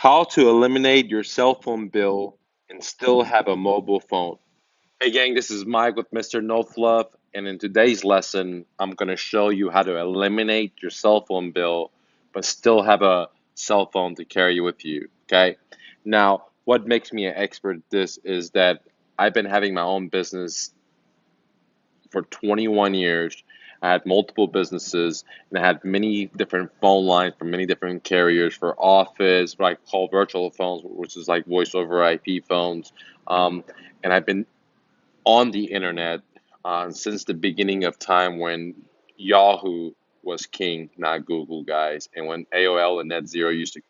How to eliminate your cell phone bill and still have a mobile phone. Hey gang, this is Mike with Mr. No Fluff, and in today's lesson, I'm going to show you how to eliminate your cell phone bill but still have a cell phone to carry with you, okay? Now, what makes me an expert at this is that I've been having my own business for 21 years. I had multiple businesses and I had many different phone lines from many different carriers for office, what I call virtual phones, which is like voice over IP phones. Um, and I've been on the internet since the beginning of time when Yahoo was king, not Google, guys, and when AOL and NetZero used to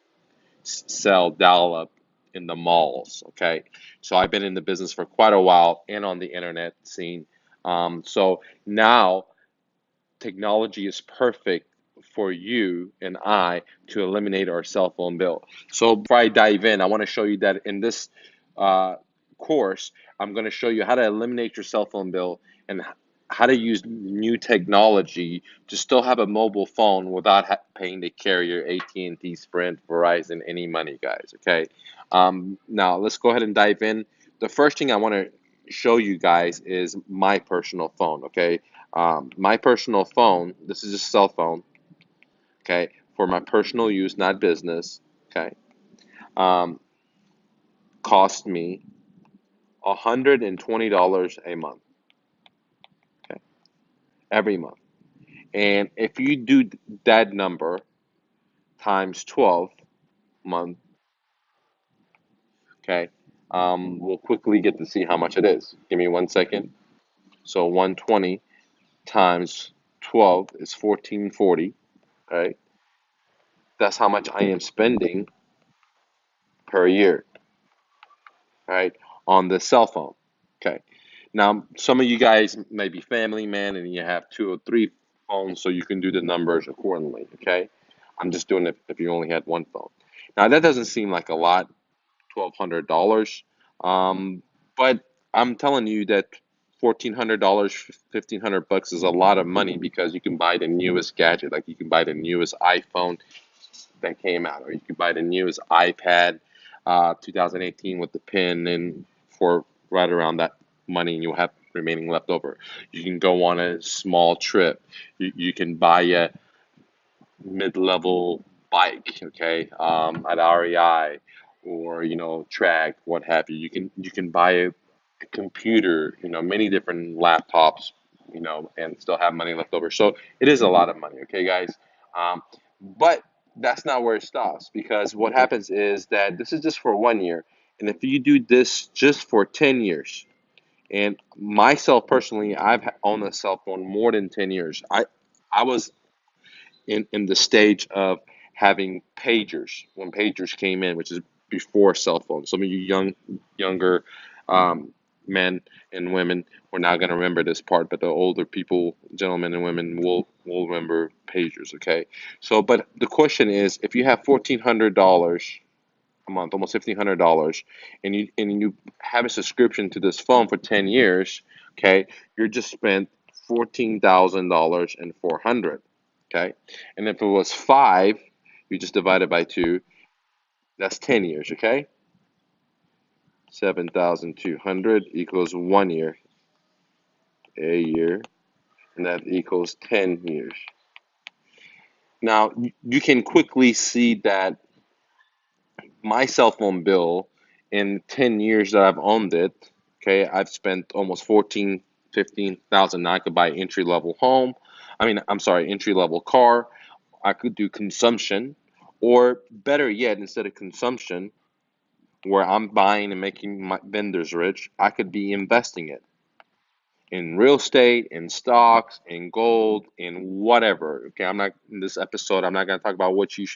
sell dial up in the malls. Okay, so I've been in the business for quite a while and on the internet scene. So now technology is perfect for you and I to eliminate our cell phone bill. So before I dive in, I want to show you that in this uh, course, I'm going to show you how to eliminate your cell phone bill and how to use new technology to still have a mobile phone without paying the carrier AT&T, Sprint, Verizon any money, guys. Okay. Now let's go ahead and dive in. The first thing I want to show you guys is my personal phone. Okay, my personal phone, this is a cell phone, okay, for my personal use, not business, okay, um, cost me $120 a month, okay, every month. And if you do that number times 12 month, okay, we'll quickly get to see how much it is. Give me 1 second. So 120 times 12 is 1440, right? That's how much I am spending per year, right, on the cell phone. Okay. Now, some of you guys may be family man and you have two or three phones, so you can do the numbers accordingly. Okay. I'm just doing it if you only had one phone. Now, that doesn't seem like a lot, $1,200. Um, but I'm telling you that $1,400, $1,500 is a lot of money because you can buy the newest gadget, like you can buy the newest iPhone that came out, or you could buy the newest iPad 2018 with the pin and for right around that money, and you'll have remaining left over. You can go on a small trip. You can buy a mid-level bike, okay, at REI or track, what have you. You can buy a computer, many different laptops, and still have money left over. So it is a lot of money, okay, guys. But that's not where it stops because what happens is that this is just for 1 year, and if you do this just for 10 years, and myself personally, I've owned a cell phone more than 10 years. I was in the stage of having pagers when pagers came in, which is before cell phones. Some of you younger um, men and women were not going to remember this part, but the older people, gentlemen and women, will remember pagers. Okay, so but the question is, if you have $1,400 a month, almost $1,500, and you have a subscription to this phone for 10 years, okay, you're just spent $14,000 and 400. Okay, and if it was five, you just divide it by two. That's 10 years. Okay, 7,200 equals 1 year, a year, and that equals 10 years. Now you can quickly see that my cell phone bill in 10 years that I've owned it, okay, I've spent almost 14, 15,000. Now I could buy entry level home. I'm sorry, entry level car. I could do consumption, or better yet, instead of consumption, where I'm buying and making my vendors rich, I could be investing it in real estate, in stocks, in gold, in whatever. Okay, I'm not in this episode. I'm not going to talk about what you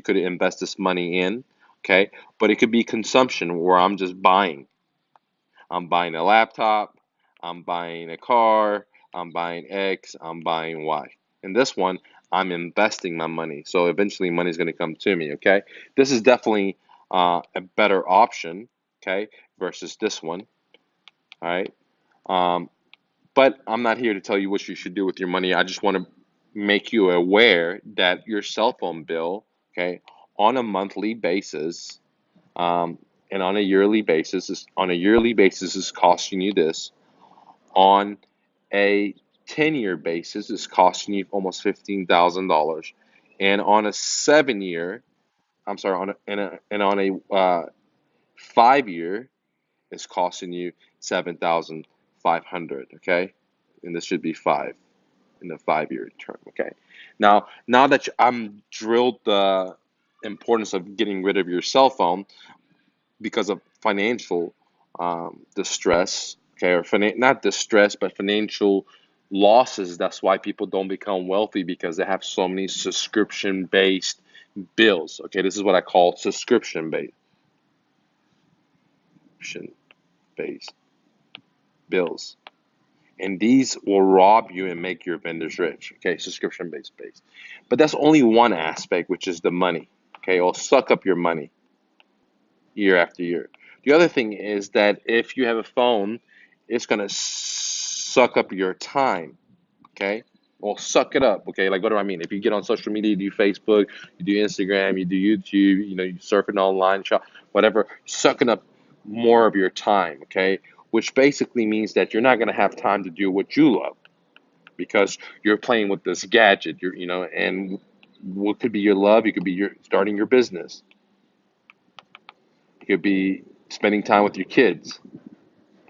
could invest this money in. Okay, but it could be consumption where I'm just buying. I'm buying a laptop. I'm buying a car. I'm buying X. I'm buying Y. In this one, I'm investing my money. So eventually, money's going to come to me. Okay, this is definitely a better option. Okay, versus this one. All right. Um, but I'm not here to tell you what you should do with your money. I just want to make you aware that your cell phone bill, okay, on a monthly basis, And on a yearly basis, it's costing you this. On a 10-year basis, it's costing you almost $15,000, and on a 7-year, I'm sorry, on a 5-year, it's costing you 7,500. Okay, and this should be five in the 5-year term. Okay, now that I'm drilled the importance of getting rid of your cell phone because of financial distress, okay, or not distress, but financial losses. That's why people don't become wealthy, because they have so many subscription based bills. Okay, this is what I call subscription based bills. And these will rob you and make your vendors rich. Okay, subscription based. But that's only one aspect, which is the money. Okay, it'll suck up your money year after year. The other thing is that if you have a phone, it's gonna suck up your time. Okay, well, suck it up. Okay, like what do I mean? If you get on social media, you do Facebook, you do Instagram, you do YouTube, you surfing online, shop, whatever, sucking up more of your time. Okay, which basically means that you're not gonna have time to do what you love, because you're playing with this gadget. And what could be your love? It could be your starting your business. It could be spending time with your kids.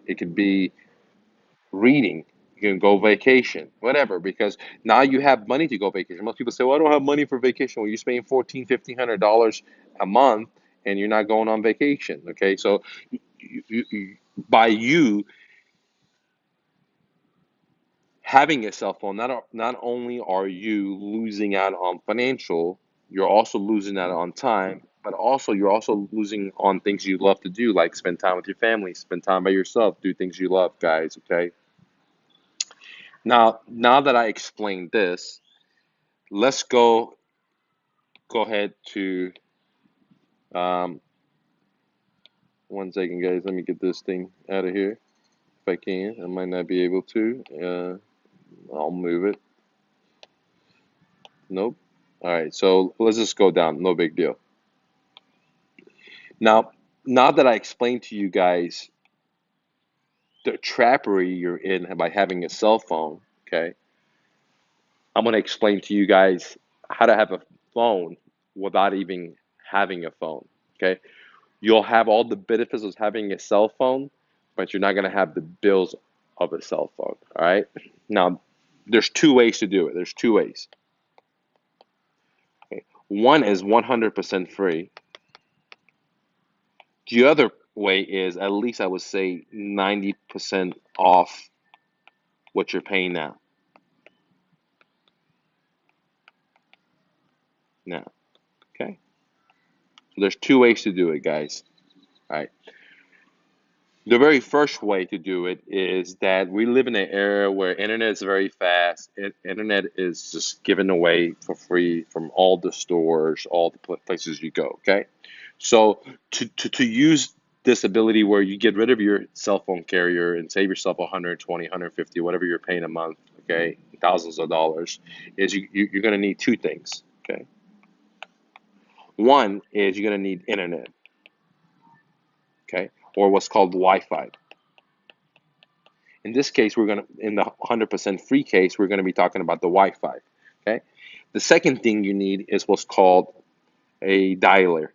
It could be reading. You can go vacation, whatever, because now you have money to go vacation. Most people say, well, I don't have money for vacation. Well, you're spending $1,400, $1,500 a month, and you're not going on vacation. Okay, so by you having a cell phone, not only are you losing out on financial, you're also losing out on time, but also you're also losing on things you love to do, like spend time with your family, spend time by yourself, do things you love, guys. Okay. Now that I explained this, let's go ahead to um, 1 second, guys. Let me get this thing out of here if I can. I might not be able to. I'll move it. Nope. All right. So let's just go down. No big deal. Now, now that I explained to you guys the trappery you're in by having a cell phone, okay, I'm going to explain to you guys how to have a phone without even having a phone, okay? You'll have all the benefits of having a cell phone, but you're not going to have the bills of a cell phone, all right? Now, there's two ways to do it. There's two ways. Okay? One is 100% free. The other way is, at least I would say, 90% off what you're paying now. Now, okay? So there's two ways to do it, guys. All right. The very first way to do it is that we live in an era where internet is very fast. Internet is just given away for free from all the stores, all the places you go. Okay, so to use this ability where you get rid of your cell phone carrier and save yourself 120, 150, whatever you're paying a month, okay, thousands of dollars, is you're going to need two things. Okay, one is you're going to need internet. Okay, or what's called Wi-Fi. In this case, in the 100% free case, we're going to be talking about the Wi-Fi. Okay. The second thing you need is what's called a dialer.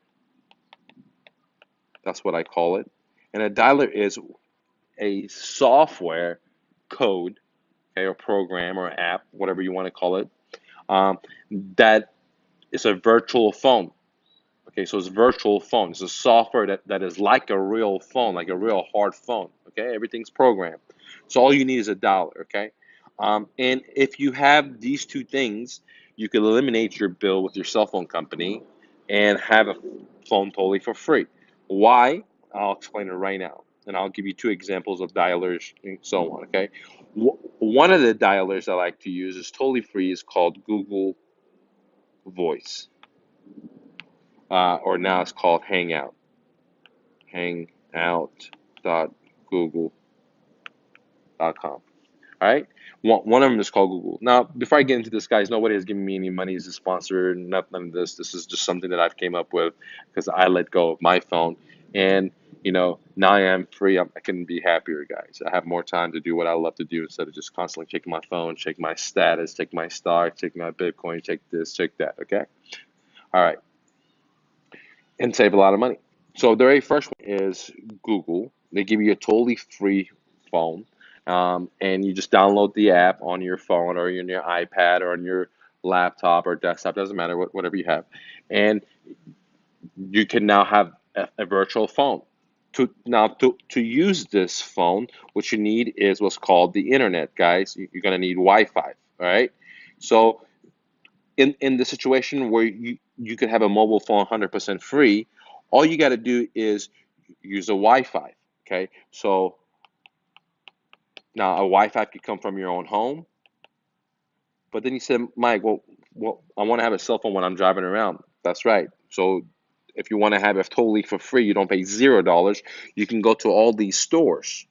That's what I call it. And a dialer is a software code, okay, or program or app, whatever you want to call it, um, that is a virtual phone. Okay, so it's virtual phone. It's a software that is like a real phone, like a real hard phone. Okay, everything's programmed. So all you need is a dollar. Okay, and if you have these two things, you can eliminate your bill with your cell phone company and have a phone totally for free. Why? I'll explain it right now, and I'll give you two examples of dialers and so on. Okay, one of the dialers I like to use is totally free. Is called Google Voice, or now it's called Hangout. Hangout.google.com. All right. One of them is called Google. Now, before I get into this, guys, nobody has given me any money as a sponsor. None of this. This is just something that I've came up with because I let go of my phone, and now I am free. I can be happier, guys. I have more time to do what I love to do instead of just constantly checking my phone, check my status, check my stock, check my Bitcoin, check this, check that. Okay. All right, and save a lot of money. So the very first one is Google. They give you a totally free phone, and you just download the app on your phone or on your iPad or on your laptop or desktop, doesn't matter, whatever you have, and you can now have a virtual phone. To use this phone, what you need is what's called the internet, guys. You're gonna need Wi-Fi. All right. So in the situation where you could have a mobile phone 100% free, all you got to do is use a Wi-Fi. Okay, so now a Wi-Fi could come from your own home, but then you said, Mike, well, I want to have a cell phone when I'm driving around. That's right. So if you want to have it totally for free, you don't pay $0. You can go to all these stores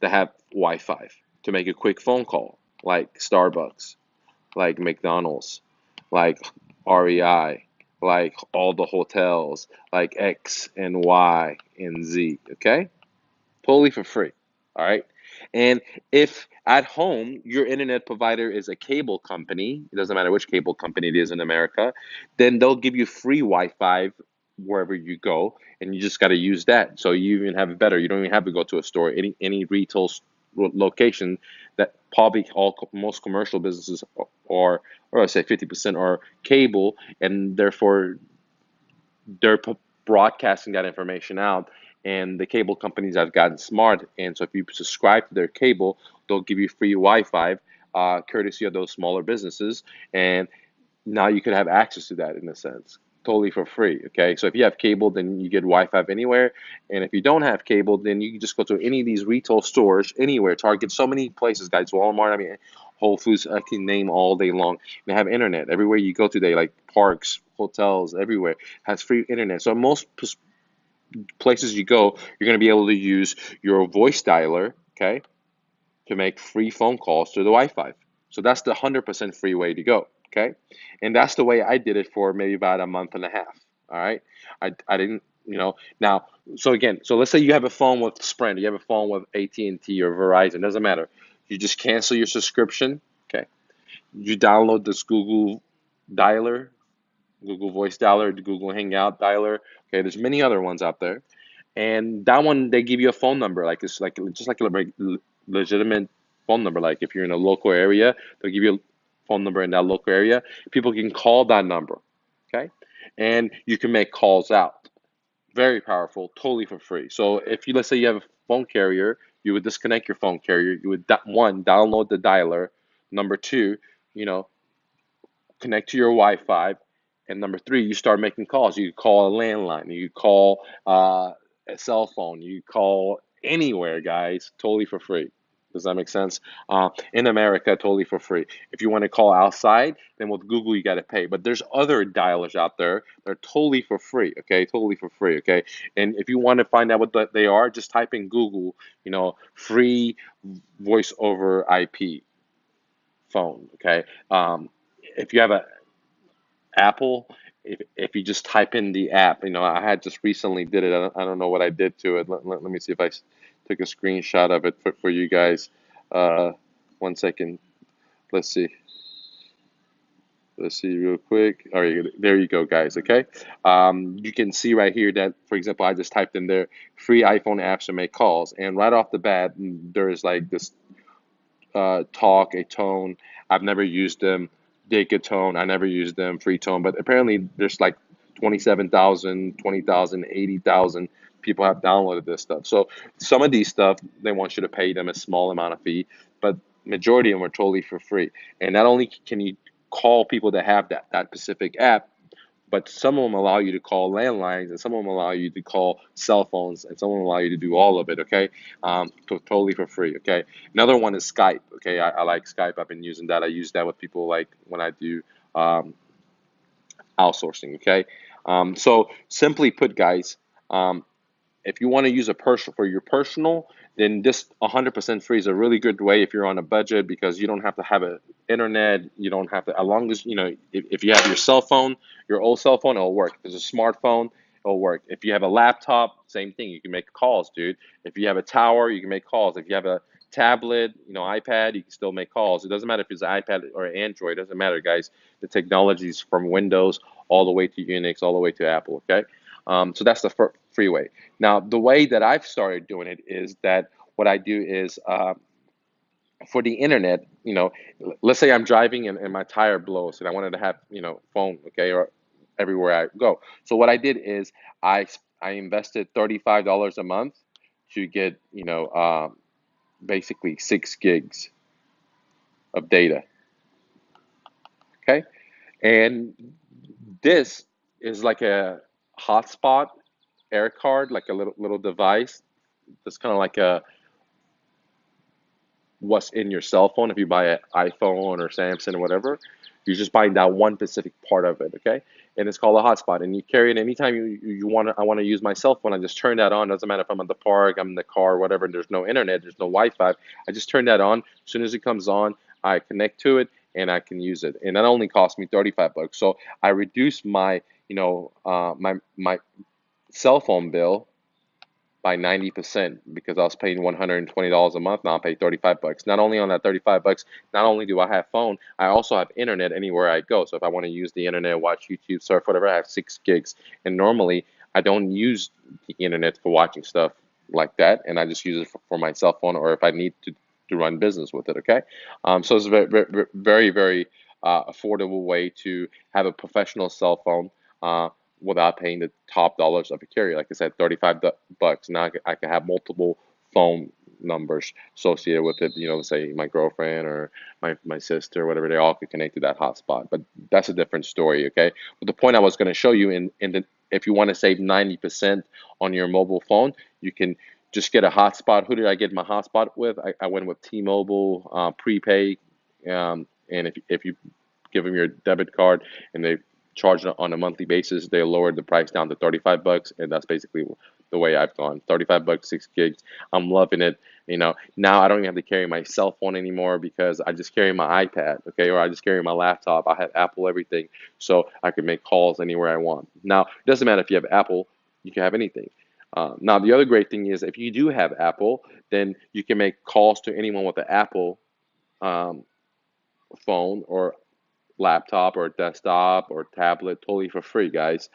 that have Wi-Fi to make a quick phone call, like Starbucks, like McDonald's, like REI, like all the hotels, like X and Y and Z, okay? Totally for free, all right? And if at home your internet provider is a cable company, it doesn't matter which cable company it is in America, then they'll give you free Wi-Fi wherever you go, and you just got to use that. So you even have it better. You don't even have to go to a store. Any retail location that probably most commercial businesses are, or I say 50% are cable, and therefore they're broadcasting that information out. And the cable companies have gotten smart, and so if you subscribe to their cable, they'll give you free Wi-Fi, courtesy of those smaller businesses, and now you could have access to that in a sense, totally for free. Okay, so if you have cable, then you get Wi-Fi anywhere, and if you don't have cable, then you can just go to any of these retail stores anywhere. Target, so many places, guys. Walmart, I mean, Whole Foods, I can name all day long. They have internet everywhere you go today, like parks, hotels, everywhere has free internet. So most places you go, you're going to be able to use your voice dialer, okay, to make free phone calls to the Wi-Fi. So that's the 100% free way to go. Okay, and that's the way I did it for maybe about a month and a half. All right, I didn't, now. So again, so let's say you have a phone with Sprint, you have a phone with AT&T or Verizon, doesn't matter. You just cancel your subscription. Okay, you download this Google dialer, Google Voice dialer, the Google Hangout dialer. Okay, there's many other ones out there, and that one they give you a phone number, like it's like just like a legitimate phone number. Like if you're in a local area, they'll give you a phone number in that local area. People can call that number, okay, and you can make calls out. Very powerful, totally for free. So if you, let's say you have a phone carrier, you would disconnect your phone carrier. You would one, download the dialer. Number two, you know connect to your Wi-Fi, and number three, you start making calls. You call a landline, you call a cell phone, you call anywhere, guys, totally for free. Does that make sense? In America, totally for free. If you want to call outside, then with Google you got to pay. But there's other dialers out there. They're totally for free. Okay, totally for free. Okay, and if you want to find out what they are, just type in Google. Free voice over IP phone. Okay, if you have a Apple, if you just type in the app, I had just recently did it. I don't know what I did to it. Let me see if I took a screenshot of it for you guys. Uh, 1 second. Let's see. Let's see real quick. All right, there you go, guys. Okay. You can see right here that, for example, I just typed in there free iPhone apps to make calls, and right off the bat, there is like this Talk, a Tone. I've never used them. Tone. I never used them. Free Tone, but apparently there's like 27,000, 20,000, 80,000 people have downloaded this stuff. So some of these stuff they want you to pay them a small amount of fee, but majority of them are totally for free. And not only can you call people that have that specific app, but some of them allow you to call landlines, and some of them allow you to call cell phones, and some of them allow you to do all of it. Okay, totally for free. Okay, another one is Skype. Okay, I like Skype. I've been using that. I use that with people like when I do um, outsourcing. Okay, so simply put, guys, if you want to use a personal for your personal, then this 100% free is a really good way if you're on a budget because you don't have to have a internet. You don't have to, as long as you know, if you have your cell phone, your old cell phone, it'll work. If there's a smartphone, it'll work. If you have a laptop, same thing. You can make calls, dude. If you have a tower, you can make calls. If you have a tablet, iPad, you can still make calls. It doesn't matter if it's an iPad or Android. It doesn't matter, guys. The technology is from Windows all the way to Unix, all the way to Apple. Okay, so that's the free way. Now, the way that I've started doing it is that what I do is for the internet, let's say I'm driving and my tire blows and I wanted to have, phone, okay, or everywhere I go. So what I did is I invested $35 a month to get, basically 6 gigs of data, okay? And this is like a hotspot air card, like a little device that's kind of like a what's in your cell phone. If you buy an iPhone or Samsung or whatever, you're just buying that one specific part of it, okay? And it's called a hotspot. And you carry it anytime you want to. I want to use my cell phone. I just turn that on. Doesn't matter if I'm at the park, I'm in the car, whatever. And there's no internet, there's no Wi-Fi. I just turn that on. As soon as it comes on, I connect to it and I can use it. And that only cost me 35 bucks. So I reduced my, my cell phone bill by 90% because I was paying $120 a month. Now I pay 35 bucks. Not only on that 35 bucks, not only do I have phone, I also have internet anywhere I go. So if I want to use the internet, watch YouTube, surf, whatever, I have 6 gigs. And normally I don't use the internet for watching stuff like that. And I just use it for my cell phone or if I need to run business with it. Okay. So it's a very affordable way to have a professional cell phone. Without paying the top dollars of a carrier. Like I said, 35 bucks. Now I can have multiple phone numbers associated with it. Say my girlfriend or my sister, whatever, they all could connect to that hotspot. But that's a different story, okay? But the point I was going to show you if you want to save 90% on your mobile phone, you can just get a hotspot. Who did I get my hotspot with? I went with T-Mobile prepaid. And if you give them your debit card and they charge it on a monthly basis, they lowered the price down to 35 bucks, and that's basically the way I've gone. 35 bucks, 6 gigs. I'm loving it. Now I don't even have to carry my cell phone anymore because I just carry my iPad, okay, or I just carry my laptop. I have Apple everything, so I can make calls anywhere I want. Now, it doesn't matter if you have Apple, you can have anything. Now, the other great thing is if you do have Apple, then you can make calls to anyone with an Apple um, phone or laptop or desktop or tablet totally for free, guys,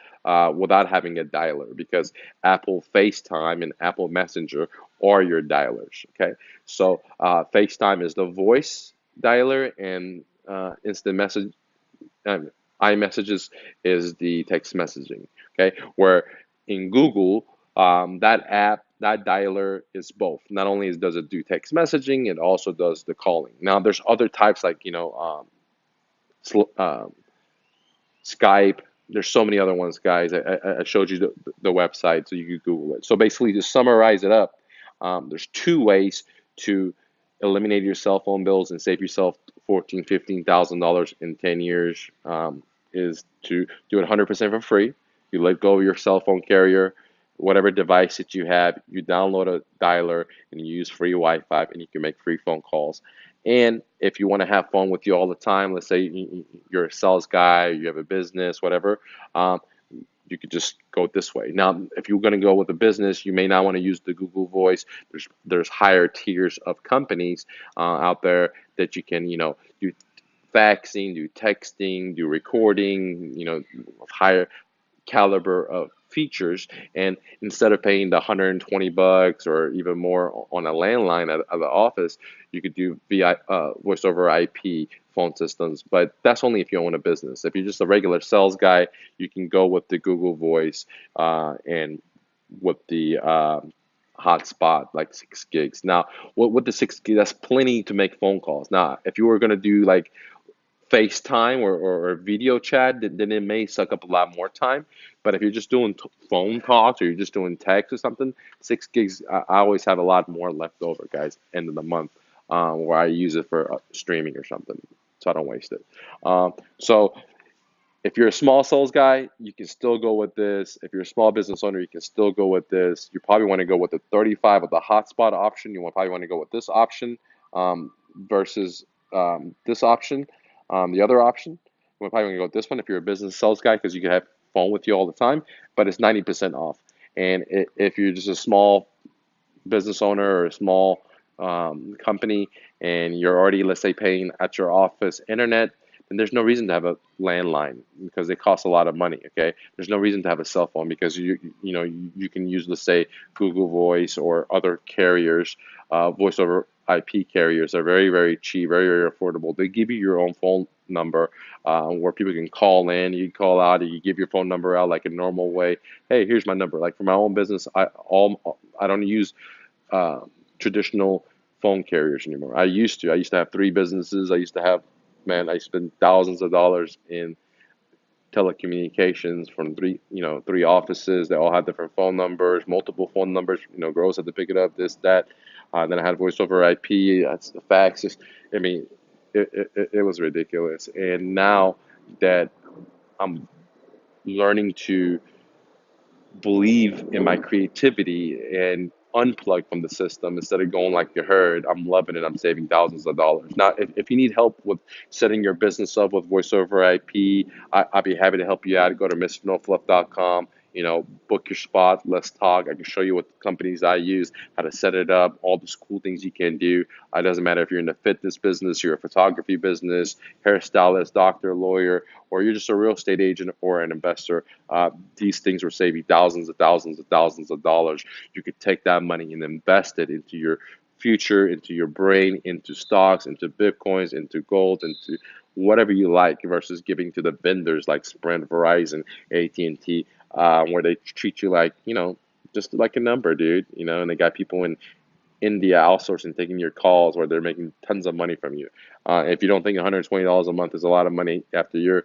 without having a dialer because Apple FaceTime and Apple Messenger are your dialers. Okay, so FaceTime is the voice dialer and instant message. Um, iMessages is the text messaging. Okay, where in Google, that app, that dialer is both. Not only does it do text messaging, it also does the calling. Now, there's other types like um, Skype. There's so many other ones, guys. I showed you the website so you could Google it. So basically, to summarize it up, there's two ways to eliminate your cell phone bills and save yourself $14,000, $15,000 in 10 years. Is to do it 100% for free. You let go of your cell phone carrier, whatever device that you have. You download a dialer and you use free Wi-Fi, and you can make free phone calls. And if you want to have fun with you all the time, let's say you're a sales guy, you have a business, whatever, um, you could just go this way. Now, if you're going to go with a business, you may not want to use the Google Voice. There's higher tiers of companies out there that you can, do faxing, do texting, do recording, higher caliber of features. And instead of paying the 120 bucks or even more on a landline at the office, you could do voice over IP phone systems. But that's only if you own a business. If you're just a regular sales guy, you can go with the Google Voice and with the hotspot, like 6 gigs. Now, with the 6 gigs, that's plenty to make phone calls. Now, if you were going to do like FaceTime or video chat, then it may suck up a lot more time. But if you're just doing phone talks or you're just doing text or something, 6 gigs, I always have a lot more left over, guys, end of the month, where I use it for streaming or something, so I don't waste it. So If you're a small sales guy, you can still go with this. If you're a small business owner, you can still go with this. You probably want to go with the 35 with the hotspot option. Probably want to go with this option versus this option, the other option. You probably want to go with this one if you're a business sales guy because you can have phone with you all the time, but it's 90% off. And if you're just a small business owner or a small company and you're already, let's say, paying at your office internet, then there's no reason to have a landline because they cost a lot of money. Okay, there's no reason to have a cell phone because you can use, let's say, Google Voice or other carriers. Voice over IP carriers are very, very cheap, very, very affordable. They give you your own phone number where people can call in. You can call out. You give your phone number out like a normal way. Hey, here's my number. Like for my own business, I don't use uh, traditional phone carriers anymore. I used to. I used to have three businesses. I used to have, man, I spent thousands of dollars in telecommunications from three offices. They all had different phone numbers, multiple phone numbers. Girls had to pick it up, this, that. Then I had voice over IP. That's the fax. I mean, it was ridiculous. And now that I'm learning to believe in my creativity and unplug from the system instead of going like you heard. I'm loving it. I'm saving thousands of dollars. Now, if you need help with setting your business up with voice over IP, I'd be happy to help you out. Go to mrnofluff.com. Book your spot. Let's talk. I can show you what companies I use, how to set it up, all those cool things you can do. It doesn't matter if you're in the fitness business, you're a photography business, hairstylist, doctor, lawyer, or you're just a real estate agent or an investor. These things will save you thousands and thousands and thousands of dollars. You could take that money and invest it into your future, into your brain, into stocks, into bitcoins, into gold, into whatever you like, versus giving to the vendors like Sprint, Verizon, AT&T, where they treat you like, just like a number, dude. And they got people in India outsourcing, taking your calls where they're making tons of money from you. If you don't think $120 a month is a lot of money after you're